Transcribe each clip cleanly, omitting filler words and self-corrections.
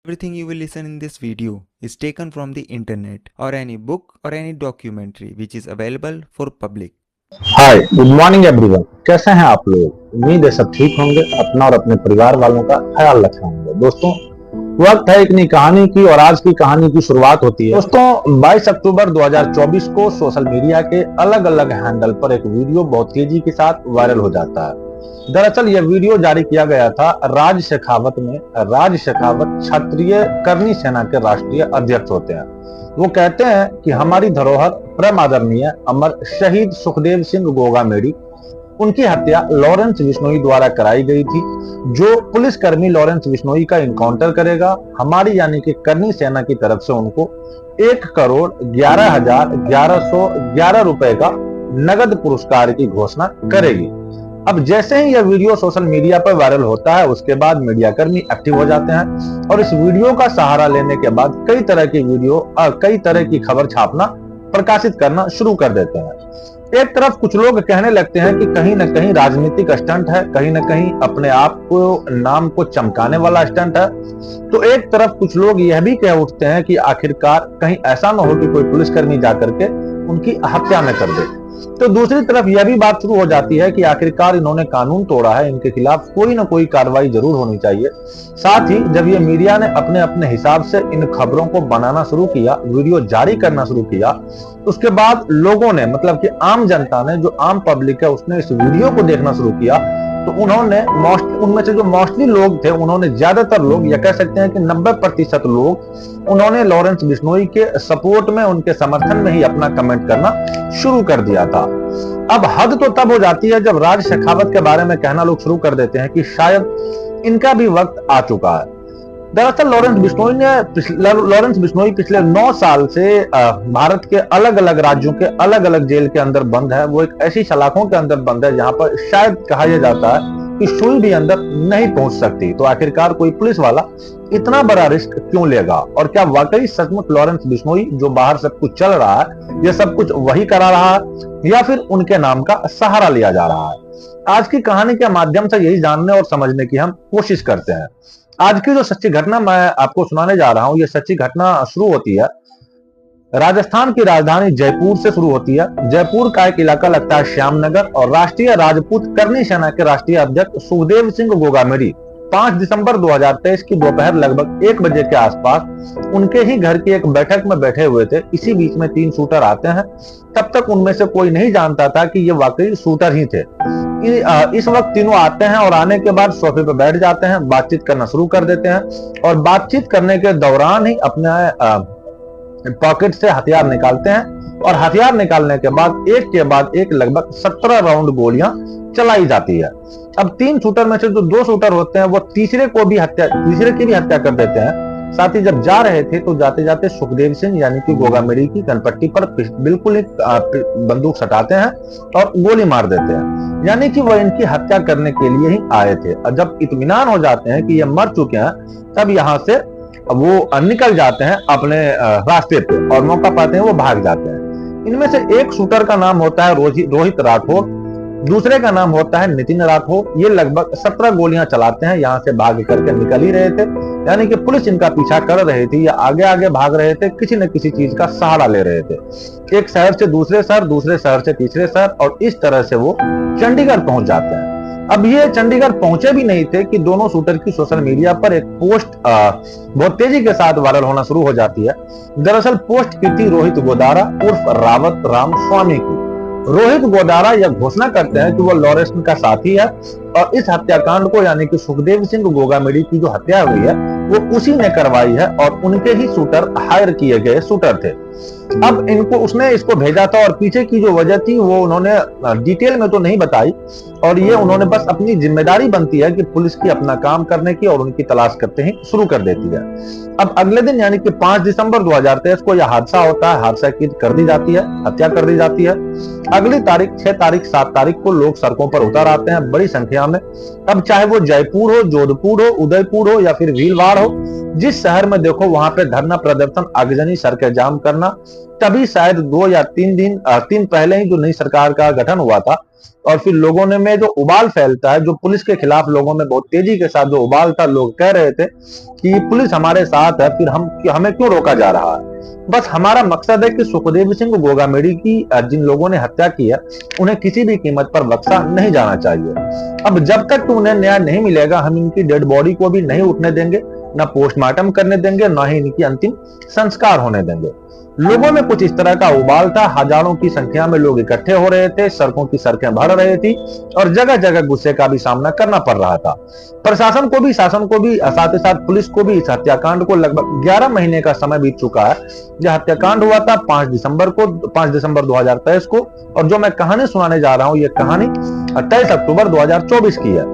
Everything you will listen in this video is taken from the internet or any book or any documentary which is available for public. Hi good morning everyone. कैसे हैं आप लोग? उम्मीद है सब ठीक होंगे। अपना और अपने परिवार वालों का ख्याल रखे होंगे। दोस्तों, वक्त है एक नई कहानी की और आज की कहानी की शुरुआत होती है दोस्तों 22 अक्टूबर 2024 को सोशल मीडिया के अलग अलग हैंडल पर एक वीडियो बहुत तेजी के साथ वायरल हो जाता है। दरअसल यह वीडियो जारी किया गया था राज शेखावत में। राज शेखावत क्षत्रिय करनी सेना के राष्ट्रीय अध्यक्ष होते हैं। वो कहते हैं कि हमारी धरोहर परम आदरणीय अमर शहीद सुखदेव सिंह गोगामेडी, उनकी हत्या लॉरेंस बिश्नोई द्वारा कराई गई थी। जो पुलिसकर्मी लॉरेंस बिश्नोई का इनकाउंटर करेगा, हमारी यानी कि करनी सेना की तरफ से उनको 1,11,1111 रुपए का नगद पुरस्कार की घोषणा करेगी। अब जैसे ही यह वीडियो सोशल मीडिया पर वायरल होता है, उसके बाद मीडिया कर्मी एक्टिव हो जाते हैं और इस वीडियो का सहारा लेने के बाद कई तरह की वीडियो और कई तरह की खबर छापना, प्रकाशित करना शुरू कर देते हैं। एक तरफ कुछ लोग कहने लगते हैं कि कहीं न कहीं राजनीतिक स्टंट है, कहीं न कहीं अपने आप को नाम को चमकाने वाला स्टंट है। तो एक तरफ कुछ लोग यह भी कह उठते हैं कि आखिरकार कहीं ऐसा न हो कि कोई पुलिसकर्मी जाकर के उनकी हत्या न कर दे। तो दूसरी तरफ यह भी बात शुरू हो जाती है कि आखिरकार इन्होंने कानून तोड़ा है, इनके खिलाफ कोई ना कोई कार्रवाई जरूर होनी चाहिए। साथ ही जब ये मीडिया ने अपने अपने हिसाब से इन खबरों को बनाना शुरू किया, वीडियो जारी करना शुरू किया, उसके बाद लोगों ने, मतलब कि आम जनता ने, जो आम पब्लिक है, उसने इस वीडियो को देखना शुरू किया। तो उन्होंने उनमें से जो मोस्टली लोग थे, उन्होंने ज्यादातर लोग, या कह सकते हैं कि 90% लोग, उन्होंने लॉरेंस बिश्नोई के सपोर्ट में, उनके समर्थन में ही अपना कमेंट करना शुरू कर दिया था। अब हद तो तब हो जाती है जब राज शेखावत के बारे में कहना लोग शुरू कर देते हैं कि शायद इनका भी वक्त आ चुका है। दरअसल लॉरेंस बिश्नोई पिछले 9 साल से भारत के अलग अलग राज्यों के अलग अलग जेल के अंदर बंद है। वो एक ऐसी सलाखों के अंदर बंद है जहां पर शायद कहा यह जाता है कि सुई भी अंदर नहीं पहुंच सकती। तो आखिरकार कोई पुलिस वाला इतना बड़ा रिस्क क्यों लेगा? और क्या वाकई सचमुच लॉरेंस बिश्नोई जो बाहर सब कुछ चल रहा है, यह सब कुछ वही करा रहा है, या फिर उनके नाम का सहारा लिया जा रहा है? आज की कहानी के माध्यम से यही जानने और समझने की हम कोशिश करते हैं। आज की जो सच्ची घटना मैं आपको सुनाने जा रहा हूं, यह सच्ची घटना शुरू होती है राजस्थान की राजधानी जयपुर से शुरू होती है। जयपुर का एक इलाका लगता है श्यामनगर, और राष्ट्रीय राजपूत करनी सेना के राष्ट्रीय अध्यक्ष सुखदेव सिंह गोगामेडी 5 दिसंबर 2023 की दोपहर लगभग 1 बजे के आसपास उनके ही घर की एक बैठक में बैठे हुए थे। इसी बीच में 3 शूटर आते हैं। तब तक उनमें से कोई नहीं जानता था कि ये वाकई शूटर ही थे। इस वक्त तीनों आते हैं और आने के बाद सोफे पर बैठ जाते हैं, बातचीत करना शुरू कर देते हैं, और बातचीत करने के दौरान ही अपने पॉकेट से हथियार निकालते हैं, और हथियार निकालने के बाद एक लगभग 17 राउंड गोलियां चलाई जाती है। अब 3 शूटर में से जो 2 शूटर होते हैं वो तीसरे की भी हत्या कर देते हैं। साथ ही जब जा रहे थे तो जाते जाते सुखदेव सिंह यानी कि गोगामेडी की कनपट्टी पर बिल्कुल ही बंदूक सटाते हैं और गोली मार देते हैं, यानी कि वह इनकी हत्या करने के लिए ही आए थे। और जब इत्मीनान हो जाते हैं कि ये मर चुके हैं, तब यहाँ से वो निकल जाते हैं अपने रास्ते पे, और मौका पाते हैं वो भाग जाते हैं। इनमें से एक शूटर का नाम होता है रोहित राठौर, दूसरे का नाम होता है नितिन राठौर। ये लगभग 17 गोलियां चलाते हैं, यहाँ से भाग करके निकल ही रहे थे, यानी कि पुलिस इनका पीछा कर रही थी या आगे आगे भाग रहे थे, किसी न किसी चीज का सहारा ले रहे थे। एक शहर से दूसरे शहर, दूसरे शहर से तीसरे शहर, और इस तरह से वो चंडीगढ़ पहुंच जाते हैं। अब ये चंडीगढ़ पहुंचे भी नहीं थे कि दोनों शूटर की सोशल मीडिया पर एक पोस्ट बहुत तेजी के साथ वायरल होना शुरू हो जाती है। दरअसल पोस्ट की थी रोहित गोदारा उर्फ रावत राम स्वामी की। रोहित गोदारा यह घोषणा करते हैं कि वो लॉरेंस का साथी है, और इस हत्याकांड को, यानी कि सुखदेव सिंह गोगामेडी की जो हत्या हुई है, वो उसी ने करवाई है, और उनके ही शूटर हायर किए गए शूटर थे। अब उसने इसको भेजा था, और पीछे की जो वजह थी वो उन्होंने डिटेल में तो नहीं बताई, और ये उन्होंने बस अपनी जिम्मेदारी बनती है कि पुलिस की अपना काम करने की, और उनकी तलाश करते ही शुरू कर देती है। अब अगले दिन यानी कि 5 दिसंबर 2023 को यह हादसा होता है। हादसा की कर दी जाती है, हत्या कर दी जाती है। अगली तारीख 6 तारीख 7 तारीख को लोग सड़कों पर उतर आते हैं बड़ी संख्या में। अब चाहे वो जयपुर हो, जोधपुर हो, उदयपुर हो, या फिर भीलवाड़ हो, जिस शहर में देखो वहां पे धरना प्रदर्शन, आगजनी, सड़कें जाम करना, करना, तभी शायद 2 या 3 पहले ही जो नई सरकार का गठन हुआ था और फिर लोगों ने में जो उबाल फैलता है, जो पुलिस के खिलाफ लोगों में बहुत तेजी के साथ जो उबाल था, लोग कह रहे थे कि पुलिस हमारे साथ है, फिर हमें क्यों रोका जा रहा है। बस हमारा मकसद है कि सुखदेव सिंह गोगामेडी की जिन लोगों ने हत्या की है उन्हें किसी भी कीमत पर बख्शा नहीं जाना चाहिए। अब जब तक उन्हें न्याय नहीं मिलेगा हम इनकी डेड बॉडी को भी नहीं उठने देंगे, न पोस्टमार्टम करने देंगे, न ही इनकी अंतिम संस्कार होने देंगे। लोगों में कुछ इस तरह का उबाल था, हजारों की संख्या में लोग इकट्ठे हो रहे थे, सड़कों की सड़कें भर रही थी और जगह जगह गुस्से का भी सामना करना पड़ रहा था। प्रशासन को भी, शासन को भी, साथ ही साथ पुलिस को भी इस हत्याकांड को लगभग 11 महीने का समय बीत चुका है। यह हत्याकांड हुआ था 5 दिसंबर 2023 को और जो मैं कहानी सुनाने जा रहा हूं, यह कहानी 28 अक्टूबर 2024 की है।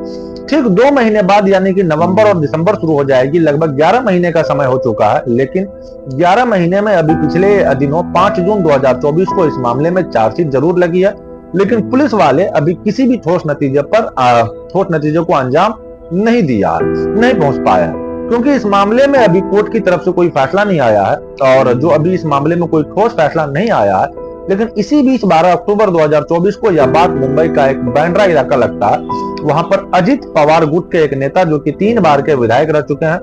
ठीक 2 महीने बाद यानी कि नवंबर और दिसंबर शुरू हो जाएगी, लगभग 11 महीने का समय हो चुका है। लेकिन 11 महीने में अभी पिछले दिनों 5 जून 2024 को इस मामले में चार्जशीट जरूर लगी है, लेकिन पुलिस वाले अभी किसी भी ठोस नतीजे को अंजाम नहीं दिया, नहीं पहुंच पाया, क्योंकि इस मामले में अभी कोर्ट की तरफ से कोई फैसला नहीं आया है और जो अभी इस मामले में कोई ठोस फैसला नहीं आया है। लेकिन इसी बीच 12 अक्टूबर 2024 को यह बात मुंबई का एक बांद्रा इलाका लगता है। वहां पर अजित पवार गुट के एक नेता जो कि 3 बार के विधायक रह चुके हैं,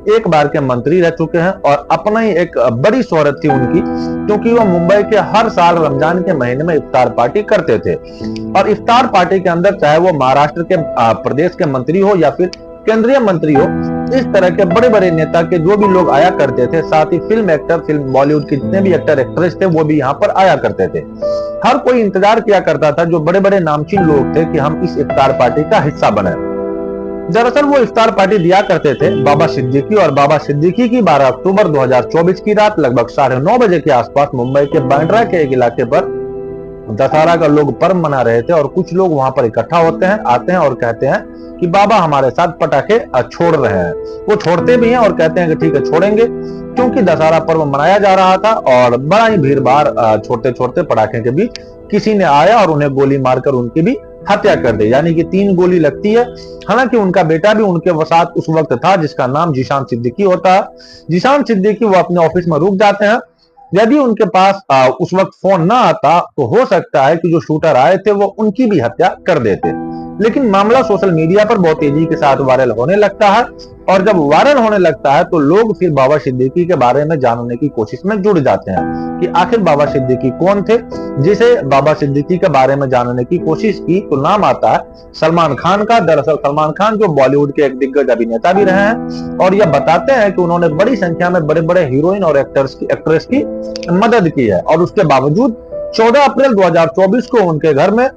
1 बार के मंत्री रह चुके हैं और अपना ही एक बड़ी शोहरत थी उनकी, क्योंकि वो मुंबई के हर साल रमजान के महीने में इफ्तार पार्टी करते थे। और इफ्तार पार्टी के अंदर चाहे वो महाराष्ट्र के प्रदेश के मंत्री हो या फिर केंद्रीय मंत्री हो, इस तरह के बड़े बड़े नेता के जो भी लोग आया करते थे, साथ ही फिल्म बॉलीवुड के जितने भी एक्टर एक्ट्रेस थे वो भी यहाँ पर आया करते थे। हर कोई इंतजार किया करता था, जो बड़े बड़े नामचीन लोग थे, कि हम इस इफ्तार पार्टी का हिस्सा बने। दरअसल वो इफ्तार पार्टी दिया करते थे बाबा सिद्दीकी, और बाबा सिद्दीकी की 12 अक्टूबर 2024 की रात लगभग 9:30 बजे के आसपास मुंबई के बांद्रा के एक इलाके पर दशहरा का लोग पर्व मना रहे थे और कुछ लोग वहां पर इकट्ठा होते हैं, आते हैं और कहते हैं कि बाबा हमारे साथ पटाखे छोड़ रहे हैं। वो छोड़ते भी हैं और कहते हैं कि ठीक है छोड़ेंगे, क्योंकि दशहरा पर्व मनाया जा रहा था और बड़ा ही भीड़ भाड़ छोड़ते छोड़ते पटाखे के बीच किसी ने आया और उन्हें गोली मारकर उनकी भी हत्या कर दी, यानी कि 3 गोली लगती है। हालांकि उनका बेटा भी उनके साथ उस वक्त था, जिसका नाम जीशान सिद्दीकी होता है। जीशान सिद्दीकी वो अपने ऑफिस में रुक जाते हैं। यदि उनके पास उस वक्त फोन ना आता तो हो सकता है कि जो शूटर आए थे वो उनकी भी हत्या कर देते। लेकिन मामला सोशल मीडिया पर बहुत तेजी के साथ वायरल होने लगता है और जब वायरल होने लगता है तो लोग फिर बाबा सिद्दीकी के बारे में जानने की कोशिश में जुड़ जाते हैं कि आखिर बाबा सिद्दीकी कौन थे। जिसे बाबा सिद्दीकी के बारे में जानने की कोशिश की तो नाम आता है सलमान खान का। दरअसल सलमान खान जो बॉलीवुड के एक दिग्गज अभिनेता भी रहे हैं और यह बताते हैं कि उन्होंने बड़ी संख्या में बड़े बड़े हीरोइन और एक्ट्रेस की मदद की है और उसके बावजूद 14 अप्रैल 2024 को उनके घर में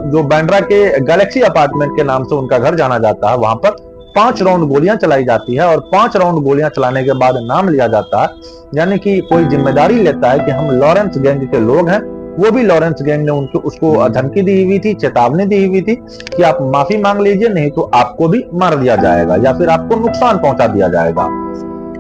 जो बांद्रा के गैलेक्सी अपार्टमेंट के नाम से उनका घर जाना जाता है, वहां पर 5 राउंड गोलियां चलाई जाती है और 5 राउंड गोलियां चलाने के बाद नाम लिया जाता है, यानी कि कोई जिम्मेदारी लेता है कि हम लॉरेंस गैंग के लोग हैं। वो भी लॉरेंस गैंग ने उसको धमकी दी हुई थी, चेतावनी दी हुई थी कि आप माफी मांग लीजिए, नहीं तो आपको भी मार दिया जाएगा या फिर आपको नुकसान पहुंचा दिया जाएगा।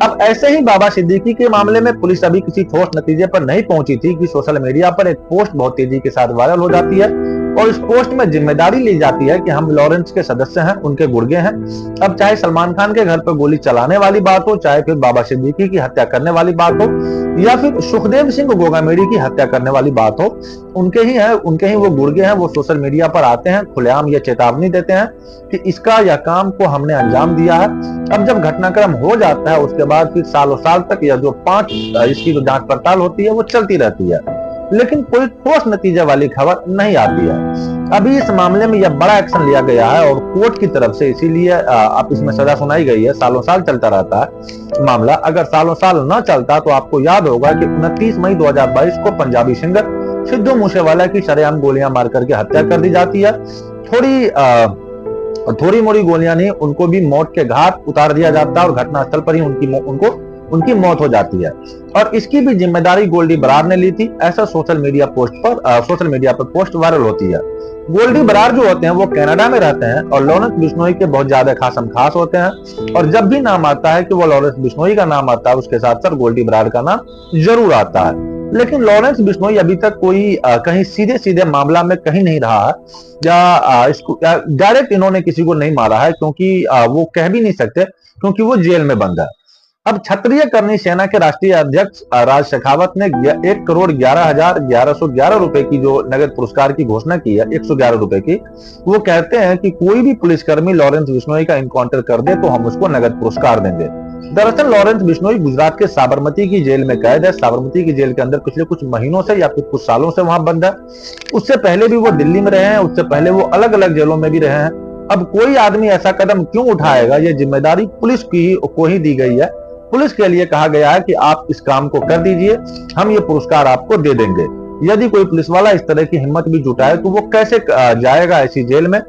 अब ऐसे ही बाबा सिद्दीकी के मामले में पुलिस अभी किसी ठोस नतीजे पर नहीं पहुंची थी कि सोशल मीडिया पर एक पोस्ट बहुत तेजी के साथ वायरल हो जाती है और इस पोस्ट में जिम्मेदारी ली जाती है कि हम लॉरेंस के सदस्य हैं, उनके गुर्गे हैं। अब चाहे सलमान खान के घर पर गोली चलाने वाली बात हो, चाहे फिर बाबा सिद्दीकी की हत्या करने वाली बात हो या फिर सुखदेव सिंह गोगामेडी की हत्या करने वाली बात हो, उनके ही वो गुर्गे हैं। वो सोशल मीडिया पर आते हैं, खुलेआम ये चेतावनी देते हैं कि इसका यह काम को हमने अंजाम दिया है। अब जब घटनाक्रम हो जाता है उसके बाद फिर सालों साल तक यह जो इसकी जो जांच पड़ताल होती है वो चलती रहती है, लेकिन कोई ठोस नतीजे वाली खबर नहीं आती है। अभी इस मामले में यह बड़ा एक्शन लिया गया है और कोर्ट की तरफ से, इसीलिए आप इसमें सजा सुनाई गई है। सालों साल चलता रहता है मामला। अगर सालों साल न चलता तो आपको याद होगा कि 29 मई 2022 को पंजाबी सिंगर सिद्धू मूसेवाला की शरेआम गोलियां मार करके हत्या कर दी जाती है। थोड़ी मोड़ी गोलियां नहीं, उनको भी मौत के घाट उतार दिया जाता है और घटनास्थल पर ही उनकी मौत हो जाती है। और इसकी भी जिम्मेदारी गोल्डी बरार ने ली थी, ऐसा सोशल मीडिया पर पोस्ट वायरल होती है। गोल्डी बरार जो होते हैं वो कनाडा में रहते हैं और लॉरेंस बिश्नोई के बहुत ज्यादा खास होते हैं और जब भी नाम आता है कि वो लॉरेंस बिश्नोई का नाम आता है उसके साथ साथ गोल्डी बरार का नाम जरूर आता है। लेकिन लॉरेंस बिश्नोई अभी तक कोई कहीं सीधे मामला में कहीं नहीं रहा है या इसको डायरेक्ट इन्होंने किसी को नहीं मारा है, क्योंकि वो कह भी नहीं सकते क्योंकि वो जेल में बंद है। अब क्षत्रिय करनी सेना के राष्ट्रीय अध्यक्ष राज शेखावत ने 1,11,1111 रुपए की जो नगद पुरस्कार की घोषणा की है, 111 रुपए की, वो कहते हैं कि कोई भी पुलिसकर्मी लॉरेंस बिश्नोई का इनकाउंटर कर दे तो हम उसको नगद पुरस्कार देंगे। दरअसल लॉरेंस बिश्नोई गुजरात के साबरमती की जेल में कैद है। साबरमती की जेल के अंदर पिछले कुछ महीनों से या फिर कुछ सालों से वहां बंद है। उससे पहले भी वो दिल्ली में रहे हैं, उससे पहले वो अलग अलग जेलों में भी रहे हैं। अब कोई आदमी ऐसा कदम क्यों उठाएगा, ये जिम्मेदारी पुलिस को ही दी गई है। पुलिस के लिए कहा गया है कि आप इस काम को कर दीजिए, हम ये पुरस्कार आपको दे देंगे। यदि कोई पुलिस वाला इस तरह की हिम्मत भी जुटाए तो वो कैसे जाएगा ऐसी जेल में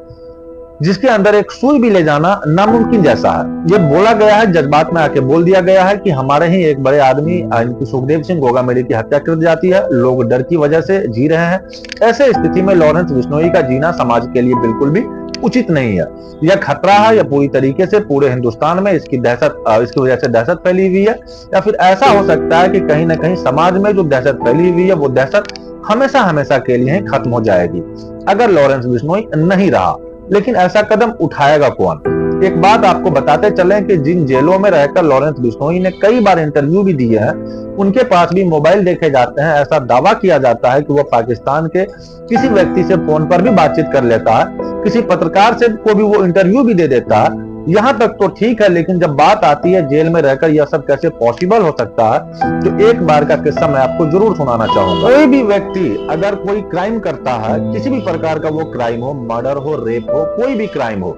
जिसके अंदर एक सुई भी ले जाना नामुमकिन जैसा है। ये बोला गया है, जज्बात में आके बोल दिया गया है कि हमारे ही एक बड़े आदमी इनकी सुखदेव सिंह गोगामेडी की हत्या कर दी जाती है, लोग डर की वजह से जी रहे हैं। ऐसे स्थिति में लॉरेंस बिश्नोई का जीना समाज के लिए बिल्कुल भी उचित नहीं है। यह खतरा है, यह पूरी तरीके से पूरे हिंदुस्तान में इसकी वजह से दहशत फैली हुई है। या फिर ऐसा हो सकता है कि कहीं ना कहीं समाज में जो दहशत फैली हुई है वो दहशत हमेशा हमेशा के लिए खत्म हो जाएगी अगर लॉरेंस बिश्नोई नहीं रहा। लेकिन ऐसा कदम उठाएगा कौन? एक बात आपको बताते चलें कि जिन जेलों में रहकर लॉरेंस बिश्नोई ने कई बार इंटरव्यू भी दिए हैं, उनके पास भी मोबाइल देखे जाते हैं। ऐसा दावा किया जाता है कि वो पाकिस्तान के किसी व्यक्ति से फोन पर भी बातचीत कर लेता है, किसी पत्रकार से को भी वो इंटरव्यू भी दे देता है। यहाँ तक तो ठीक है, लेकिन जब बात आती है जेल में रहकर यह सब कैसे पॉसिबल हो सकता है, तो एक बार का किस्सा मैं आपको जरूर सुनाना चाहूंगा। कोई भी व्यक्ति अगर कोई क्राइम करता है, किसी भी प्रकार का वो क्राइम हो, मर्डर हो, रेप हो, कोई भी क्राइम हो,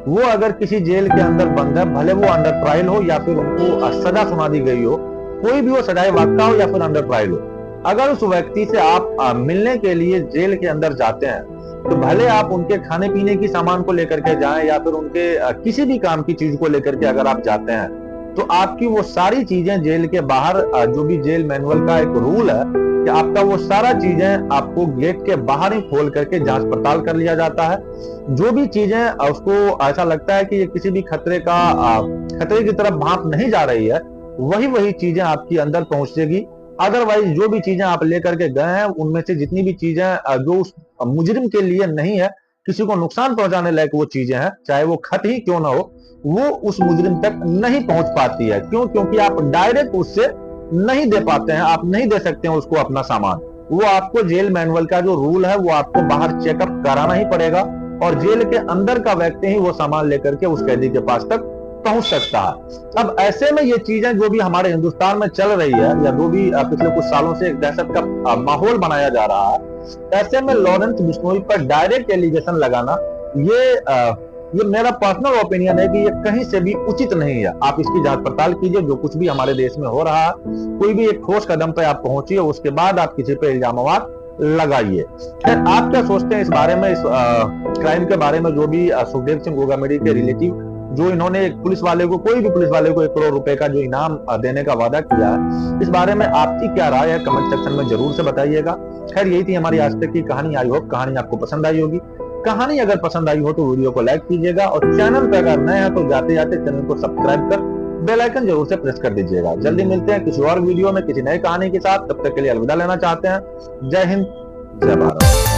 वो अगर किसी जेल के अंदर बंद है, भले वो अंडर ट्रायल हो या फिर उनको सजा सुना दी गई हो, कोई भी वो सजाए वाक़ा हो या फिर अंडर ट्रायल हो, अगर उस व्यक्ति से आप मिलने के लिए जेल के अंदर जाते हैं, तो भले आप उनके खाने पीने की सामान को लेकर के जाएं या फिर उनके किसी भी काम की चीज को लेकर के अगर आप जाते हैं, तो आपकी वो सारी चीजें जेल के बाहर, जो भी जेल मैनुअल का एक रूल है कि आपका वो सारा चीजें आपको गेट के बाहर ही खोल करके जांच पड़ताल कर लिया जाता है। जो भी चीजें उसको ऐसा लगता है कि ये किसी भी खतरे की तरफ भाप नहीं जा रही है, वही चीजें आपकी अंदर पहुंचेगी। अदरवाइज जो भी चीजें आप लेकर के गए हैं, उनमें से जितनी भी चीजें जो उस मुजरिम के लिए नहीं है, किसी को नुकसान पहुंचाने लायक वो चीजें हैं, चाहे वो खत ही क्यों ना हो, वो उस मुजरिम तक नहीं पहुंच पाती है। क्यों? क्योंकि आप डायरेक्ट उससे नहीं दे पाते हैं, आप नहीं दे सकते हैं उसको अपना सामान। वो आपको जेल मैनुअल का जो रूल है वो आपको बाहर चेकअप कराना ही पड़ेगा, और जेल के अंदर का व्यक्ति ही वो सामान लेकर के उस कैदी के पास तक पहुंच सकता है। अब ऐसे में ये चीजें जो भी हमारे हिंदुस्तान में चल रही है, या जो भी पिछले कुछ सालों से एक दहशत का माहौल बनाया जा रहा है, ऐसे में लॉरेंस बिश्नोई पर डायरेक्ट एलिगेशन लगाना, ये मेरा पर्सनल ओपिनियन है कि ये कहीं से भी उचित नहीं है। आप इसकी जांच पड़ताल कीजिए, जो कुछ भी हमारे देश में हो रहा है, कोई भी एक ठोस कदम पे आप पहुंचिए, उसके बाद आप किसी पे इल्जामात लगाइए। खैर, आप क्या सोचते हैं इस बारे में, इस क्राइम के बारे में, जो भी सुखदेव सिंह गोगामेडी के रिलेटिव जो इन्होंने एक पुलिस वाले को, कोई भी पुलिस वाले को 1 करोड़ रुपए का जो इनाम देने का वादा किया है, इस बारे में आपकी क्या राय है? कमेंट सेक्शन में जरूर से बताइएगा। खैर, यही थी हमारी आज तक की कहानी। आई होप कहानी आपको पसंद आई होगी। कहानी अगर पसंद आई हो तो वीडियो को लाइक कीजिएगा, और चैनल पे अगर नए हैं तो जाते जाते चैनल को सब्सक्राइब कर बेल आइकन जरूर से प्रेस कर दीजिएगा। जल्दी मिलते हैं किसी और वीडियो में किसी नई कहानी के साथ। तब तक के लिए अलविदा लेना चाहते हैं। जय हिंद, जय भारत।